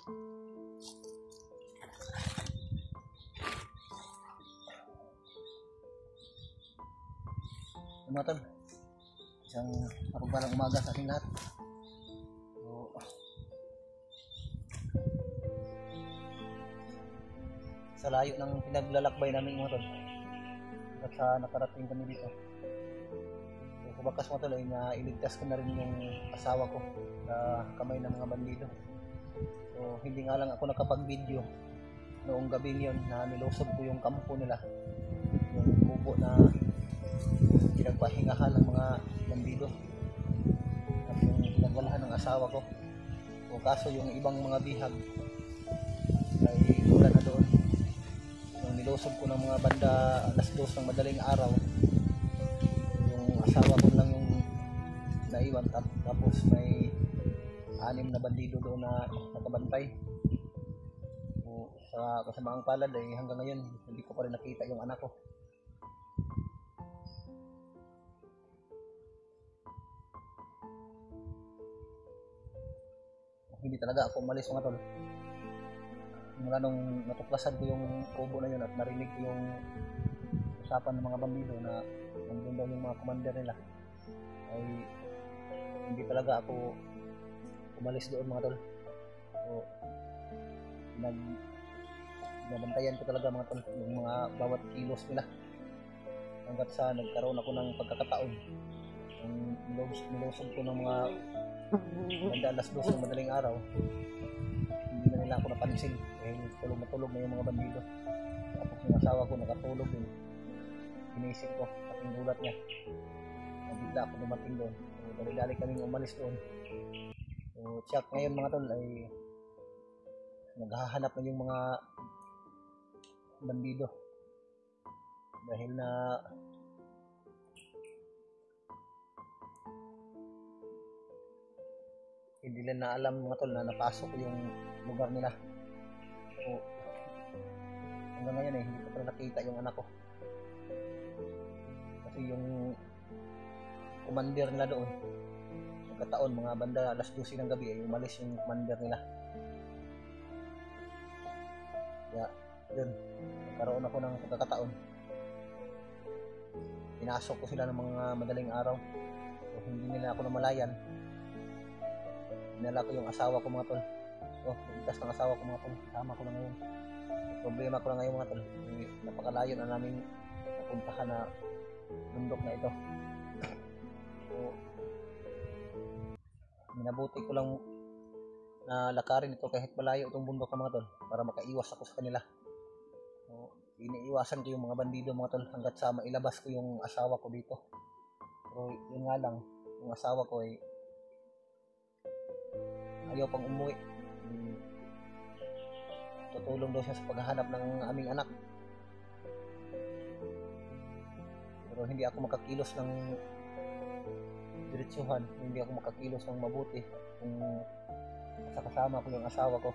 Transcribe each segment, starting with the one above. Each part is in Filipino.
Mga tol, isang mapagpalang umaga sa ating lahat. So, sa layo ng pinaglalakbay namin mga tol, at sa nakarating kami dito. So, sa bakas mga tol ay nailigtas ko na rin yung asawa ko sa kamay ng mga bandido. So hindi nga lang ako nakapag-video noong gabi yun na nilusob ko yung kampo nila, yung kubo na pinagpahingahan ng mga bandido at yung pinagwalahan ng asawa ko. So kaso yung ibang mga bihag ay wala na doon. Yung nilusob ko ng mga banda alas 2 ng madaling araw, yung asawa ko lang yung naiwan, tapos may 6 na bandido doon na nakabantay. So, sa kasamaang palad ay hanggang ngayon hindi ko pa rin nakita yung anak ko. Hindi talaga ako umalis mga tol. Mula nung natuklasan ko yung kubo na yun at narinig ko yung usapan ng mga bandido na nandun daw yung mga commander nila, ay hindi talaga ako umalis doon mga tol. So nabantayan ko talaga mga tol yung mga bawat kilos nila hanggat sa nagkaroon ako ng pagkakataon. Yung nilusog ko ng mga banda alas 2 ng madaling araw, hindi na nila ako napansin dahil tulog na yung mga bandido. Tapos yung asawa ko nakatulog din. Inisip ko at yung gulat niya, bigla ako dumating doon. So, dali-dali kaming umalis doon. So check ngayon mga tol ay naghahanap na yung mga bandido dahil na hindi nila na alam mga tol na napasok yung lugar nila. So hanggang ngayon hindi ko pa nakita yung anak ko kasi yung commander nila doon, pagkataon mga banda alas 12 ng gabi ay umalis yung commander nila. Kaya yun, nagkaroon ako ng pagkakataon, pinasok ko sila ng mga madaling araw. So hindi nila ako namalayan, dinala ko yung asawa ko mga tol. So ligtas ng asawa ko mga tol, tama ko na ngayon. Problema ko na ngayon mga tol, napakalayo na namin napuntahan na bundok na ito. So minabuti ko lang na lakarin ito kahit malayo itong bundok ng mga tol para makaiwas ako sa kanila. So iniiwasan ko yung mga bandido mga tol hanggat sa mailabas ko yung asawa ko dito. Pero yun nga lang, yung asawa ko ay ayaw pang umuwi. Tutulong daw siya sa paghahanap ng aming anak. Pero hindi ako makakilos ng diretsuhan, hindi ako makakilos ng mabuti kung kasama ko yung asawa ko.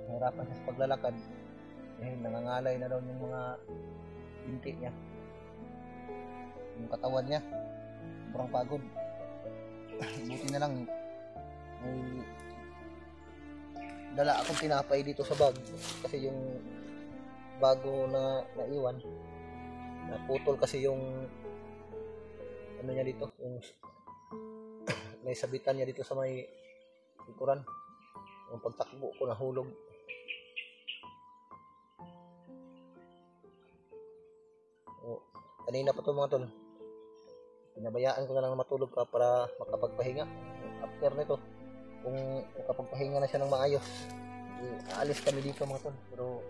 Nahirapan siya sa paglalakad dahil nangangalay na daw yung mga binti niya, yung katawan niya sobrang pagod. Buti na lang may dala akong tinapay dito sa bag kasi yung bago na naiwan naputol kasi yung ano niya dito, yung may sabitan niya dito sa may likuran. Yung pagtakbo ko nahulog. So, kanina pa to mga tol, pinabayaan ko na lang matulog pa para makapagpahinga. After nito, kung makapagpahinga na siya ng maayos, aalis kami dito mga tol. Pero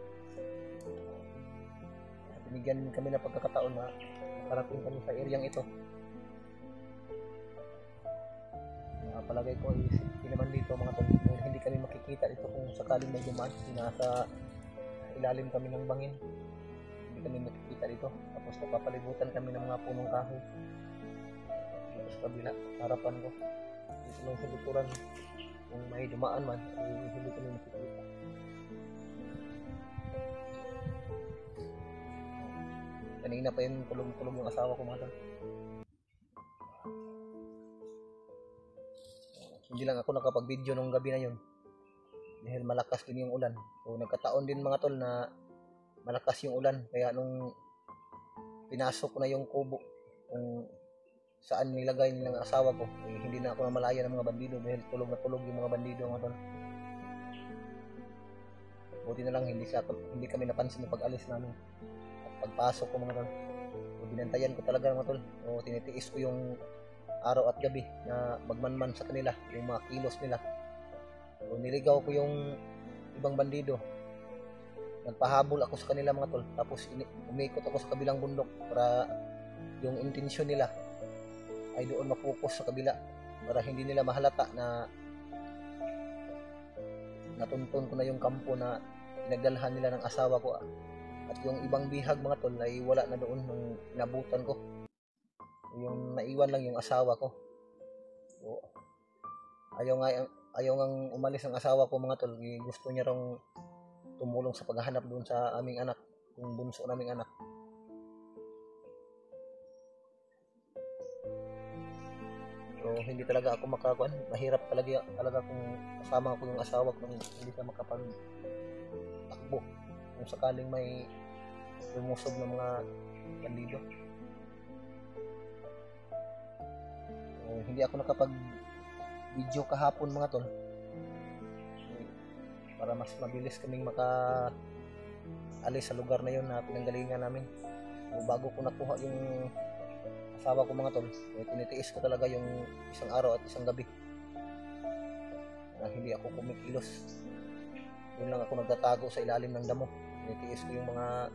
binigyan kami ng pagkakataon na makarating kami sa areang ito. Palagay ko ay safety naman dito mga tol. Hindi kami makikita dito kung sakaling may dumaan. Nasa ilalim kami ng bangin, hindi kami makikita dito. Tapos napapalibutan kami ng mga punong kahoy. Tapos kabila, harapan ko dito lang sa likuran, kung may dumaan man ay hindi kami makikita. Kanina pa yun tulog yung asawa ko mga tol. Hindi lang ako nakapag-video nung gabi na yun dahil malakas din yung ulan. So nagkataon din mga tol na malakas yung ulan, kaya nung pinasok ko na yung kubo kung saan nilagay nilang asawa ko, hindi na ako namalaya ng mga bandido dahil tulog na tulog yung mga bandido mga tol. Buti na lang hindi kami napansin ng pag-alis namin at pagpasok ko mga tol. So binantayan ko talaga mga tol. So tinitiis ko yung araw at gabi na magmanman sa kanila, yung mga kilos nila. So niligaw ko yung ibang bandido. Nagpahabol ako sa kanila mga tol. Tapos umikot ako sa kabilang bundok para yung intensyon nila ay doon mapokus sa kabila para hindi nila mahalata na natuntun ko na yung kampo na pinagdalhan nila ng asawa ko. At yung ibang bihag mga tol ay wala na doon nung inabutan ko. Yung naiwan lang yung asawa ko. So, ayaw nga umalis ang asawa ko mga tol. Gusto niya raw tumulong sa paghahanap doon sa aming anak, yung bunso naming anak. So hindi talaga ako makakuan. Mahirap talaga kung kasama ko yung asawa ko kung hindi ka makapagtakbo kung sakaling may lumusob ng mga bandido. So, hindi ako nakapag-video kahapon mga tol. Para mas mabilis kaming maka-alis sa lugar na yun na pinanggalingan namin. So, bago ko nakuha yung asawa ko mga tol, tinitiis ko talaga yung isang araw at isang gabi na hindi ako kumikilos. Doon lang ako nagtatago sa ilalim ng damo. Tinitiis ko yung mga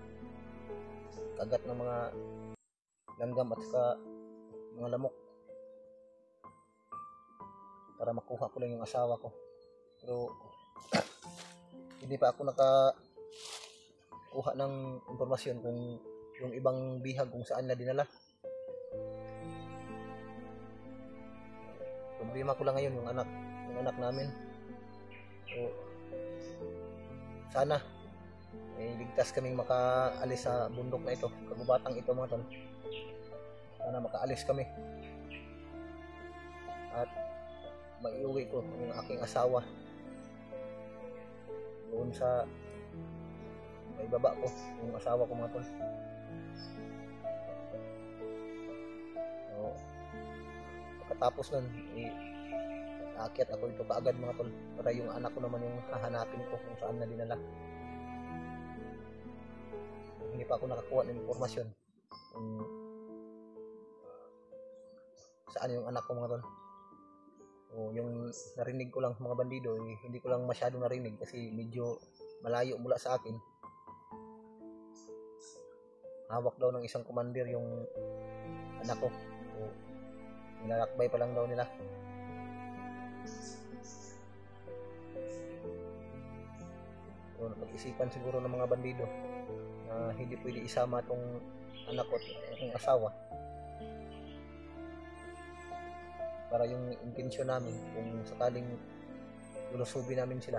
kagat ng mga langgam at saka mga lamok para makuha ko lang yung asawa ko. Pero hindi pa ako nakakuha ng impormasyon kung yung ibang bihag kung saan na dinala. Problema ko lang ngayon yung anak namin. So sana ligtas kaming makaalis sa bundok na ito, kagubatang ito mga tol. Sana makaalis kami at maiuwi ko yung aking asawa doon sa may baba ko, yung asawa ko mga tol. So, pagkatapos nun aakyat ako ito kaagad mga tol para yung anak ko naman yung hahanapin ko kung saan na dinala. Hindi pa ako nakakuha ng informasyon kung saan yung anak ko mga tol. O yung narinig ko lang mga bandido, hindi ko lang masyadong narinig kasi medyo malayo mula sa akin. Hawak daw ng isang commander yung anak ko. So, nilalakbay pa lang daw nila. So, napag-isipan siguro ng mga bandido na hindi pwede isama tong anak ko at ang asawa. Para yung intensyon namin kung sakaling lulusubin namin sila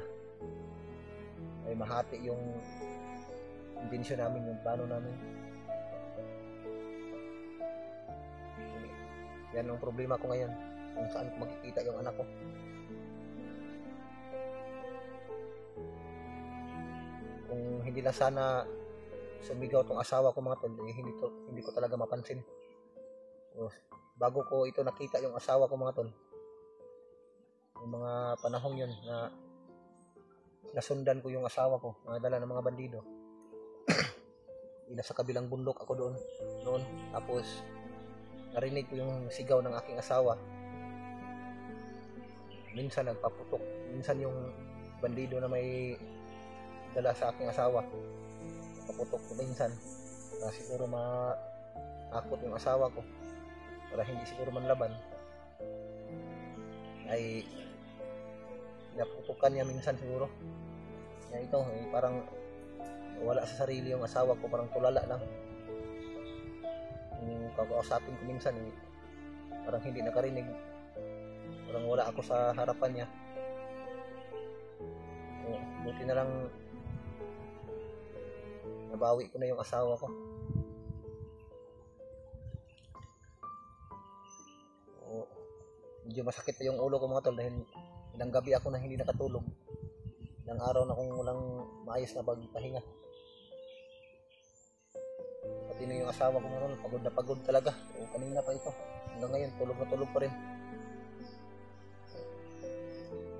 ay mahati yung intensyon namin, yung plano namin. Yan ang problema ko ngayon, kung saan ko makikita yung anak ko. Kung hindi lang sana sumigaw tong asawa ko mga tol, hindi ko talaga mapansin. So, bago ko ito nakita yung asawa ko mga tol, yung mga panahong yun na nasundan ko yung asawa ko, dala ng mga bandido. Nasa kabilang bundok ako doon. Tapos narinig ko yung sigaw ng aking asawa. Minsan nagpaputok, minsan yung bandido na may dala sa aking asawa nagpaputok ko minsan na siguro matakot yung asawa ko para hindi siguro manlaban, ay naputukan niya minsan siguro na ito parang wala sa sarili yung asawa ko, parang tulala lang. Yung kakausapin ko minsan parang hindi nakarinig, parang wala ako sa harapan niya. Buti na lang nabawi ko na yung asawa ko. Medyo masakit yung ulo ko mga tol dahil ilang gabi ako na hindi nakatulog ilang araw na kung walang maayos na pagpahinga. Pati na yung asawa ko ngayon, pagod na pagod talaga. O, kanina pa ito, hanggang ngayon tulog na tulog pa rin.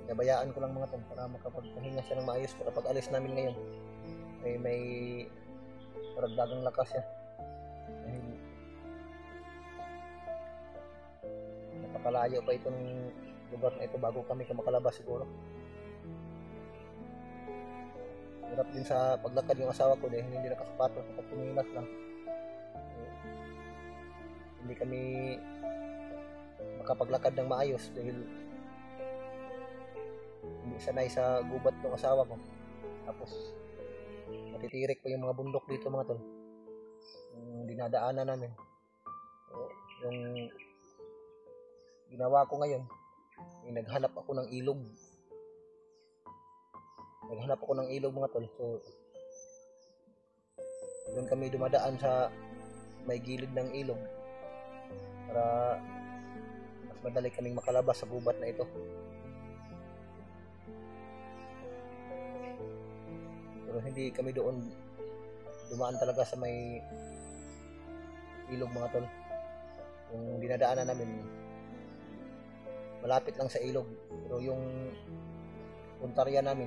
Nabayaan ko lang mga tol para makapagpahinga siya ng maayos para pag alis namin ngayon ay may karagdagang lakas siya. Dahil napakalayo pa itong lugar na ito bago kami makalabas siguro. Hirap din sa paglakad yung asawa ko dahil hindi nakasapatos kapag tumilas lang. Hindi kami makapaglakad ng maayos dahil hindi sanay sa gubat ng asawa ko. Tapos matitirik pa yung mga bundok dito mga tol, yung dinadaanan namin. Yung ginawa ko ngayon, naghanap ako ng ilog mga tol. So doon kami dumadaan sa may gilid ng ilog para mas madali kaming makalabas sa gubat na ito. Pero hindi kami doon dumaan talaga sa may ilog mga tol. Yung dinadaanan namin malapit lang sa ilog, pero yung puntarya namin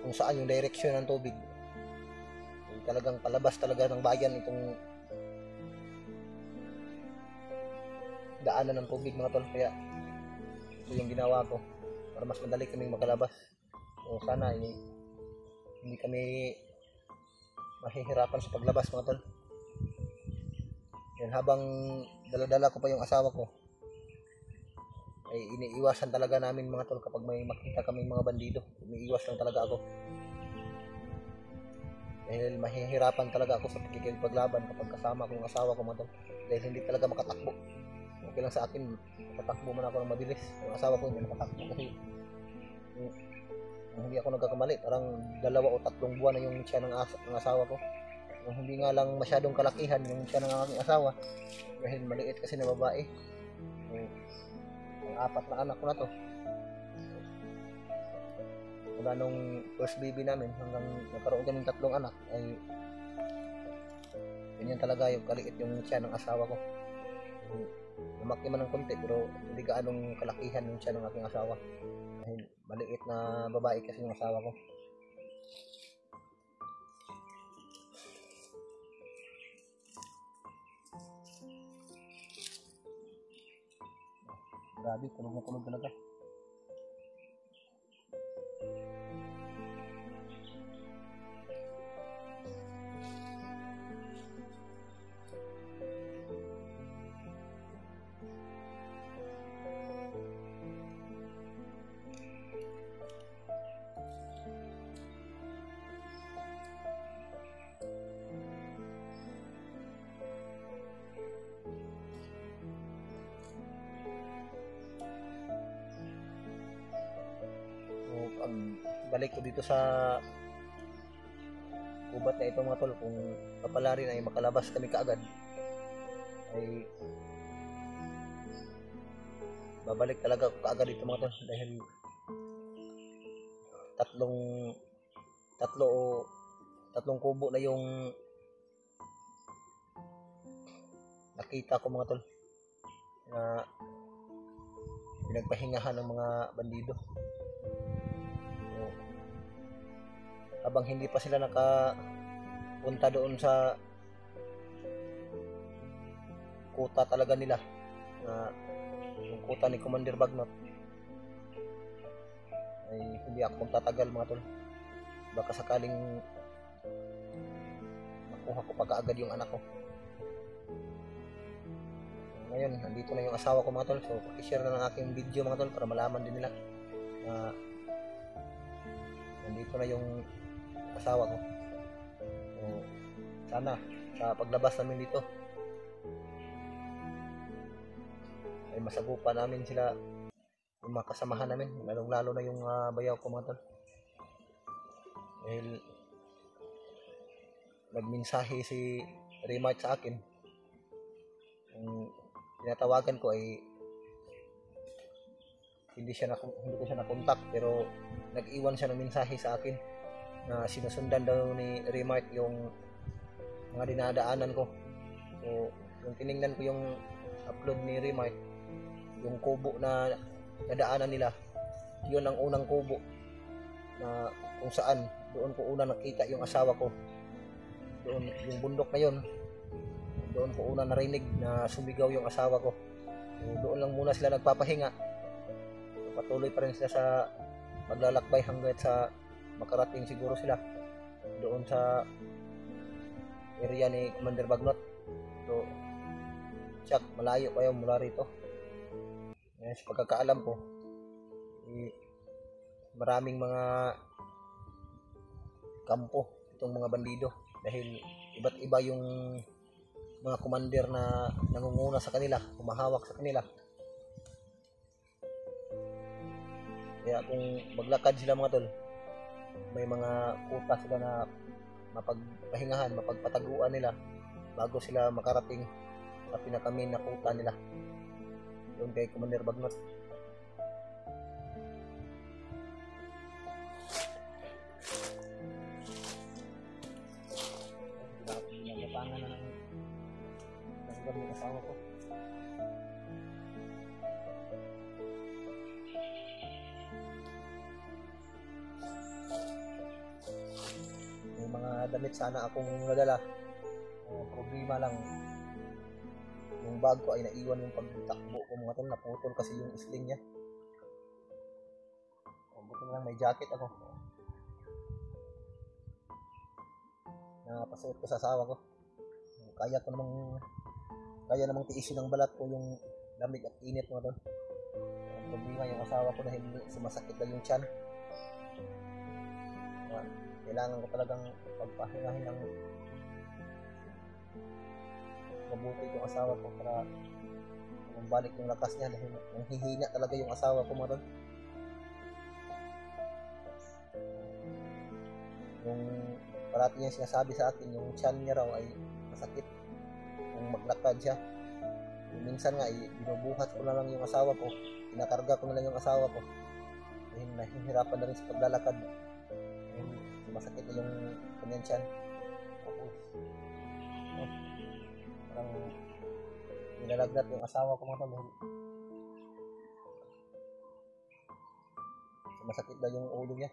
kung saan yung direksyon ng tubig talagang palabas talaga ng bayan itong daanan ng tubig mga tol. Kaya ito yung ginawa ko para mas madali kaming makalabas. So sana hindi kami mahihirapan sa paglabas mga tol. Yan, habang dala-dala ko pa yung asawa ko ay iniiwasan talaga namin mga tol kapag may makita kaming mga bandido. Umiiwas lang talaga ako dahil mahihirapan talaga ako sa pagkikipaglaban kapag kasama ko yung asawa ko mga tol, dahil hindi talaga makatakbo. Okay lang sa akin makatakbo man ako ng mabilis, yung asawa ko hindi makatakbo kasi hindi ako nagkakamali, parang 2 o 3 buwan na yung tiyan ng asawa ko. Yung hindi nga lang masyadong kalakihan yung tiyan ng aking asawa dahil maliit kasi na babae. Ang 4 na anak ko na to, mula nung first baby namin hanggang nagkaroon kaming 3 anak ay ganyan talaga yung kaliit yung tiyan ng asawa ko. Lumaki man ng konti pero hindi gaanong kalakihan yung tiyan ng aking asawa dahil maliit na babae kasi yung asawa ko. Grabe, tulog na tulog talaga. Ang balik ko dito sa gubat na ito mga tol, kung papala rin ay makalabas kami kaagad ay babalik talaga ako kaagad dito mga tol dahil tatlong kubo na yung nakita ko mga tol na pinagpahingahan ng mga bandido. Habang hindi pa sila nakapunta doon sa kuta talaga nila na yung kuta ni Commander Bagnot ay hindi ako tatagal mga tol. Baka sakaling makuha ko pa kaagad yung anak ko. Ngayon nandito na yung asawa ko mga tol, so pakishare na ng aking video mga tol para malaman din nila na nandito na yung asawa ko. So, sana sa paglabas namin dito ay masagupa namin sila, yung mga kasamahan namin, lalong lalo na yung bayaw ko mga tol. Dahil nagmensahe si Remark sa akin, yung tinatawagan ko ay hindi ko siya nakontak, pero nag-iwan siya ng mensahe sa akin na sinusundan daw ni Remark yung mga dinadaanan ko. So, yung tiningnan ko yung upload ni Remark, yung kubo na nadaanan nila, yun ang unang kubo na kung saan doon ko una nakita yung asawa ko. Doon yung bundok na yun, doon ko una narinig na sumigaw yung asawa ko. So, doon lang muna sila nagpapahinga. So, patuloy pa rin sila sa maglalakbay hanggang sa makarating siguro sila doon sa area ni Commander Bagnot. So, check, malayo pa yun mula rito. Sa pagkakaalam ko, maraming mga kampo itong mga bandido dahil iba't iba yung mga commander na nangunguna sa kanila, humahawak sa kanila. Kaya kung maglakad sila mga tol, may mga kuta sila na mapagpahingahan, mapagpataguan nila bago sila makarating sa pinakamin na kuta nila doon kay Commander Bagnot. Nagapangan na ng gabi ng asawa ko. May mga damit sana akong nadala. Problema lang, yung bag ko ay naiwan yung pagtakbo ko mga tol, naputol kasi yung sling niya. Buti lang may jacket ako na pasuot ko sa asawa ko. Kaya namang tiisin ng balat ko yung lamig at init mga tol. Ang problema yung asawa ko dahil sumasakit na yung tiyan. Kailangan ko talagang pagpahingahin ng mabuti itong asawa ko para bumalik yung lakas niya dahil nanghihina talaga yung asawa ko mga tol. Yung parati niya sinasabi sa akin yung tiyan niya raw ay masakit kung maglakad siya. Minsan nga binubuhat ko na lang yung asawa ko, pinakarga ko na lang yung asawa ko dahil nahihirapan na rin sa paglalakad dahil masakit na yung kanyang tiyan. Tapos parang nilalagnat yung asawa ko mga tol, masakit na yung ulo niya.